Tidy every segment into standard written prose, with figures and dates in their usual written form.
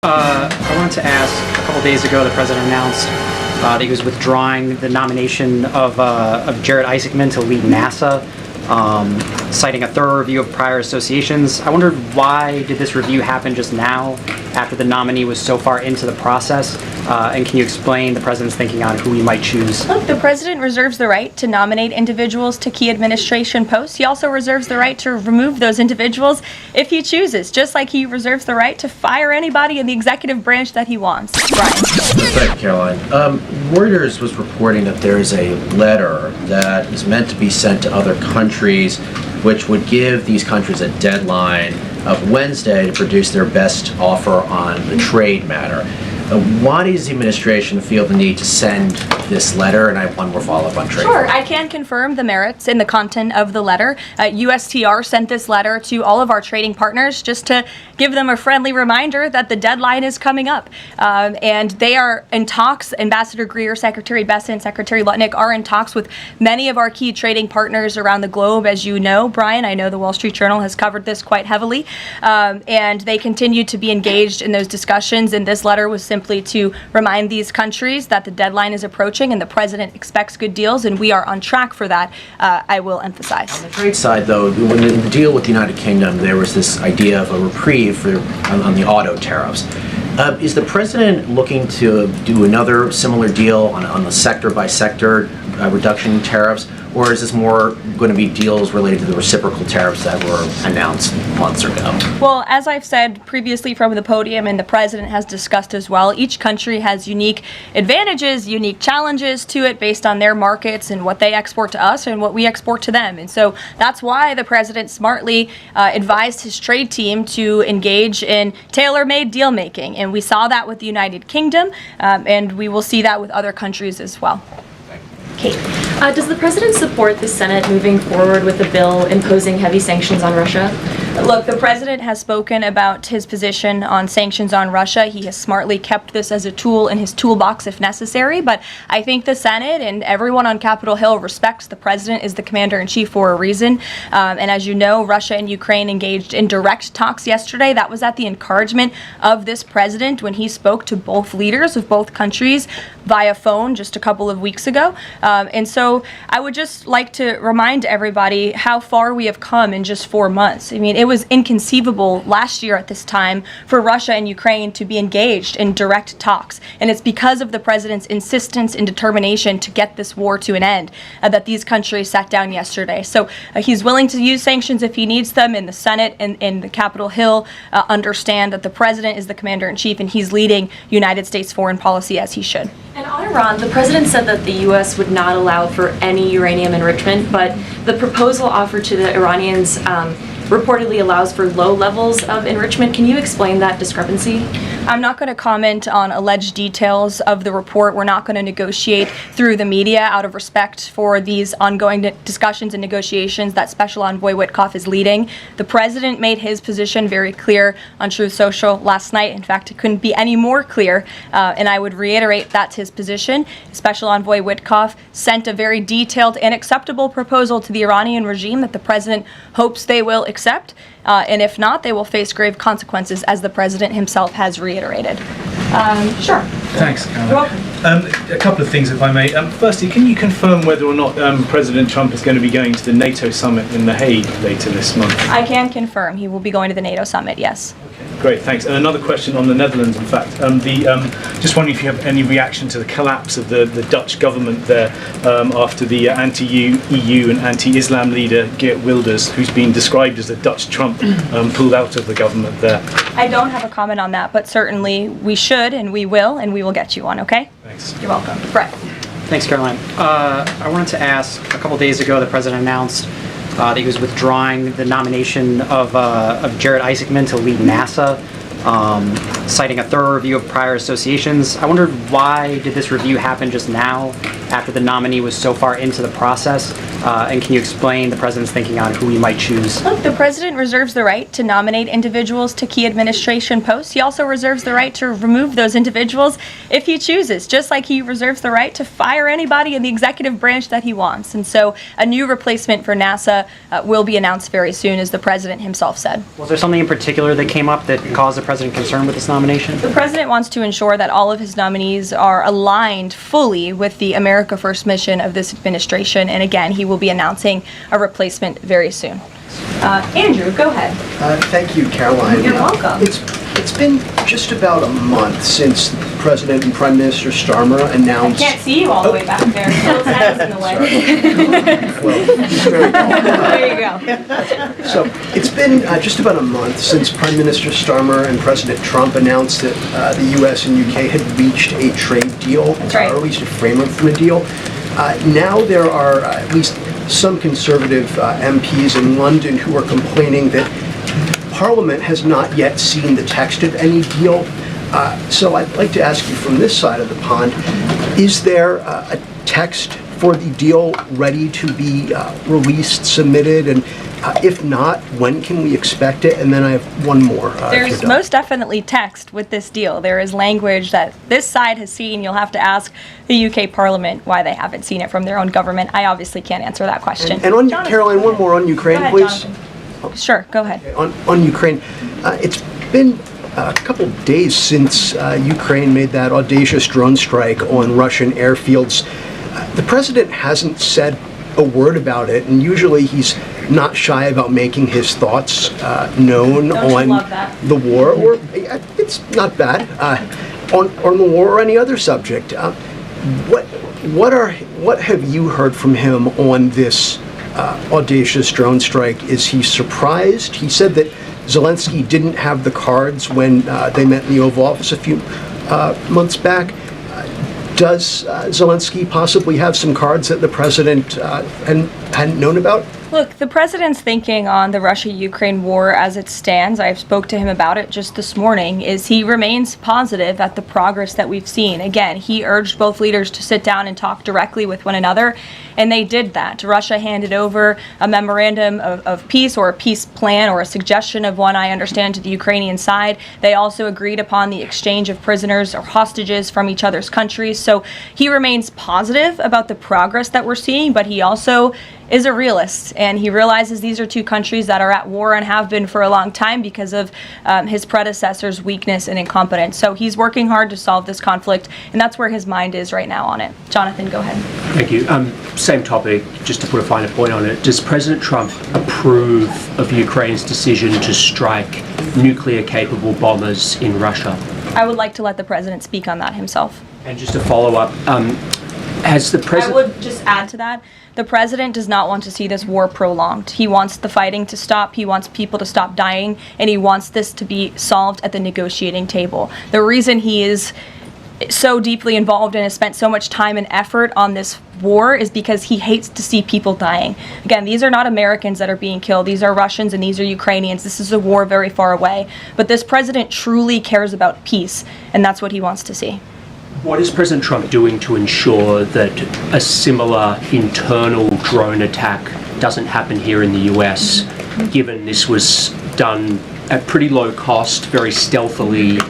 I wanted to ask, a couple days ago, the president announced that he was withdrawing the nomination of Jared Isaacman to lead NASA, citing a thorough review of prior associations. I wondered, why did this review happen just now, after the nominee was so far into the process? And can you explain the president's thinking on who he might choose? Look, the president reserves the right to nominate individuals to key administration posts. He also reserves the right to remove those individuals if he chooses, just like he reserves the right to fire anybody in the executive branch that he wants. Brian. Thank you, Caroline. Reuters was reporting that there is a letter that is meant to be sent to other countries, which would give these countries a deadline of Wednesday to produce their best offer on the trade matter. Why does the administration feel the need to send this letter? And I have one more follow-up on trade. Sure, I can confirm the merits in the content of the letter. USTR sent this letter to all of our trading partners just to give them a friendly reminder that the deadline is coming up. And they are in talks. Ambassador Greer, Secretary Bessent, Secretary Lutnick are in talks with many of our key trading partners around the globe. As you know, Brian, I know the Wall Street Journal has covered this quite heavily. And they continue to be engaged in those discussions. And this letter was simply to remind these countries that the deadline is approaching and the president expects good deals, and we are on track for that, I will emphasize. On the trade side, though, when the deal with the United Kingdom, there was this idea of a reprieve on the auto tariffs. Is the president looking to do another similar deal on the sector-by-sector reduction in tariffs, or is this more going to be deals related to the reciprocal tariffs that were announced months ago? Well, as I've said previously from the podium, and the president has discussed as well, each country has unique advantages, unique challenges to it based on their markets and what they export to us and what we export to them. And so that's why the president smartly advised his trade team to engage in tailor-made deal-making. And we saw that with the United Kingdom, and we will see that with other countries as well. Kate, does the president support the Senate moving forward with a bill imposing heavy sanctions on Russia? Look, the president has spoken about his position on sanctions on Russia. He has smartly kept this as a tool in his toolbox if necessary, but I think the Senate and everyone on Capitol Hill respects the president as the commander-in-chief for a reason. And as you know, Russia and Ukraine engaged in direct talks yesterday. That was at the encouragement of this president when he spoke to both leaders of both countries via phone just a couple of weeks ago. And so I would just like to remind everybody how far we have come in just 4 months. I mean, it was inconceivable last year at this time for Russia and Ukraine to be engaged in direct talks. And it's because of the president's insistence and determination to get this war to an end that these countries sat down yesterday. So he's willing to use sanctions if he needs them, and the Senate and the Capitol Hill understand that the president is the commander-in-chief and he's leading United States foreign policy as he should. And on Iran, the president said that the U.S. would not allow for any uranium enrichment, but the proposal offered to the Iranians reportedly allows for low levels of enrichment. Can you explain that discrepancy? I'm not going to comment on alleged details of the report. We're not going to negotiate through the media out of respect for these ongoing discussions and negotiations that Special Envoy Witkoff is leading. The president made his position very clear on Truth Social last night. In fact, it couldn't be any more clear, and I would reiterate that's his position. Special Envoy Witkoff sent a very detailed and acceptable proposal to the Iranian regime that the president hopes they will accept. And if not, they will face grave consequences, as the president himself has reiterated. Sure. Thanks, Caroline. A couple of things, if I may. Firstly, can you confirm whether or not President Trump is going to be going to the NATO summit in The Hague later this month? I can confirm he will be going to the NATO summit, yes. Okay, great, thanks. And another question on the Netherlands, in fact. Just wondering if you have any reaction to the collapse of the Dutch government there after the anti-EU and anti-Islam leader Geert Wilders, who's been described as the Dutch Trump, pulled out of the government there. I don't have a comment on that, but certainly we should and we will get you one, okay? Thanks. You're welcome. Brett. Thanks, Caroline. I wanted to ask, a couple days ago, the president announced that he was withdrawing the nomination of Jared Isaacman to lead NASA, citing a thorough review of prior associations. I wondered, why did this review happen just now, after the nominee was so far into the process? And can you explain the president's thinking on who he might choose? Look, the president reserves the right to nominate individuals to key administration posts. He also reserves the right to remove those individuals if he chooses, just like he reserves the right to fire anybody in the executive branch that he wants. And so a new replacement for NASA will be announced very soon, as the president himself said. Was there something in particular that came up that caused the president concern with this nomination? The president wants to ensure that all of his nominees are aligned fully with the America First mission of this administration. And again, he will be announcing a replacement very soon. Andrew, go ahead. Thank you, Caroline. You're welcome. It's been just about a month since President and Prime Minister Starmer I announced... can't see you all the way back there. Phil's head is in the way. Well, he's very tall. There you go. So it's been just about a month since Prime Minister Starmer and President Trump announced that the U.S. and U.K. had reached a trade deal, That's right. or at least a framework for a deal. Now there are at least some conservative MPs in London who are complaining that Parliament has not yet seen the text of any deal. So I'd like to ask you from this side of the pond, is there a text for the deal ready to be released, submitted, and if not, when can we expect it? And then I have one more. There's most definitely text with this deal. There is language that this side has seen. You'll have to ask the UK Parliament why they haven't seen it from their own government. I obviously can't answer that question. And on Jonathan, Caroline, one more on Ukraine, Go ahead, please. Jonathan. Sure, go ahead. On Ukraine, it's been a couple of days since Ukraine made that audacious drone strike on Russian airfields. The president hasn't said a word about it, and usually he's not shy about making his thoughts known Don't you on love that? the war, or it's not bad, on the war or any other subject. What have you heard from him on this audacious drone strike? Is he surprised? He said that Zelensky didn't have the cards when they met in the Oval Office a few months back. Does Zelensky possibly have some cards that the president hadn't known about? Look, the president's thinking on the Russia-Ukraine war as it stands, I spoke to him about it just this morning, is he remains positive at the progress that we've seen. Again, he urged both leaders to sit down and talk directly with one another, and they did that. Russia handed over a memorandum of peace, or a peace plan, or a suggestion of one, I understand, to the Ukrainian side. They also agreed upon the exchange of prisoners or hostages from each other's countries. So he remains positive about the progress that we're seeing, but he also is a realist, and he realizes these are two countries that are at war and have been for a long time because of his predecessor's weakness and incompetence. So he's working hard to solve this conflict, and that's where his mind is right now on it. Jonathan, go ahead. Thank you. Same topic, just to put a finer point on it. Does President Trump approve of Ukraine's decision to strike nuclear-capable bombers in Russia? I would like to let the president speak on that himself. And just to follow up, has the I president... would just add to that, the president does not want to see this war prolonged. He wants the fighting to stop, he wants people to stop dying, and he wants this to be solved at the negotiating table. The reason he is so deeply involved and has spent so much time and effort on this war is because he hates to see people dying. Again, these are not Americans that are being killed. These are Russians and these are Ukrainians. This is a war very far away. But this president truly cares about peace, and that's what he wants to see. What is President Trump doing to ensure that a similar internal drone attack doesn't happen here in the US, given this was done at pretty low cost, very stealthily?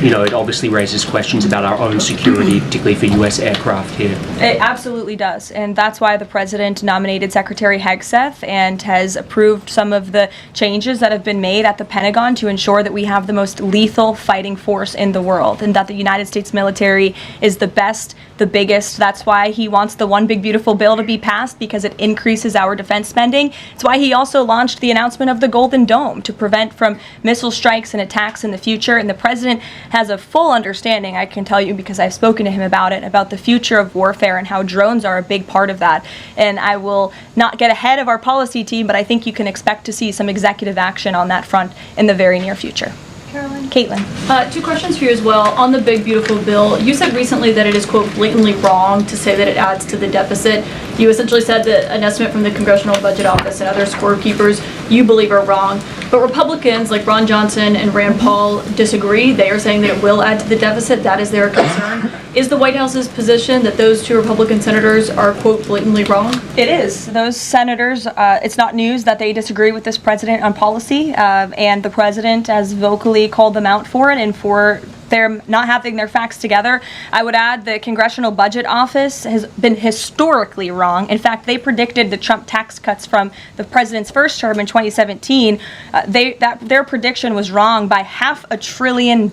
You know, it obviously raises questions about our own security, particularly for US aircraft here. It absolutely does, and that's why the president nominated Secretary Hegseth and has approved some of the changes that have been made at the Pentagon to ensure that we have the most lethal fighting force in the world, and that the United States military is the best, the biggest. That's why he wants the One Big Beautiful Bill to be passed, because it increases our defense spending. It's why he also launched the announcement of the Golden Dome to prevent from missile strikes and attacks in the future. And the president has a full understanding, I can tell you because I've spoken to him about it, about the future of warfare and how drones are a big part of that. And I will not get ahead of our policy team, but I think you can expect to see some executive action on that front in the very near future. Caroline. Caitlin. Two questions for you as well. On the Big Beautiful Bill, you said recently that it is, quote, blatantly wrong to say that it adds to the deficit. You essentially said that an estimate from the Congressional Budget Office and other scorekeepers you believe are wrong. But Republicans like Ron Johnson and Rand Paul disagree. They are saying that it will add to the deficit. That is their concern. Is the White House's position that those two Republican senators are, quote, blatantly wrong? It is. Those senators, it's not news that they disagree with this president on policy, and the president has vocally called them out for it and for their not having their facts together. I would add the Congressional Budget Office has been historically wrong. In fact, they predicted the Trump tax cuts from the president's first term in 2017. Their prediction was wrong by $500 billion.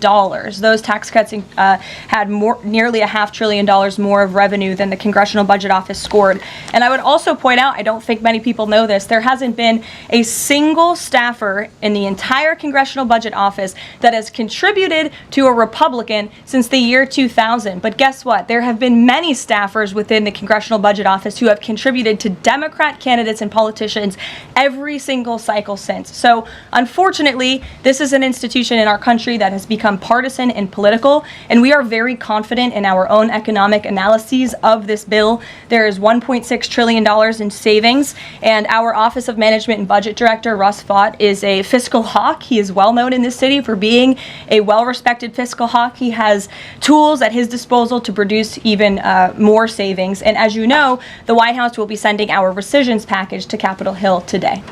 Those tax cuts had nearly $500 billion more of revenue than the Congressional Budget Office scored. And I would also point out, I don't think many people know this, there hasn't been a single staffer in the entire Congressional Budget Office that has contributed to a Republican since the year 2000. But guess what? There have been many staffers within the Congressional Budget Office who have contributed to Democrat candidates and politicians every single cycle since. So unfortunately, this is an institution in our country that has become partisan and political, and we are very confident in our own economic analyses of this bill. There is $1.6 trillion in savings, and our Office of Management and Budget Director, Russ Vought, is a fiscal hawk. He is well known in this city for being a well-respected fiscal hawk. He has tools at his disposal to produce even more savings. And as you know, the White House will be sending our rescissions package to Capitol Hill today.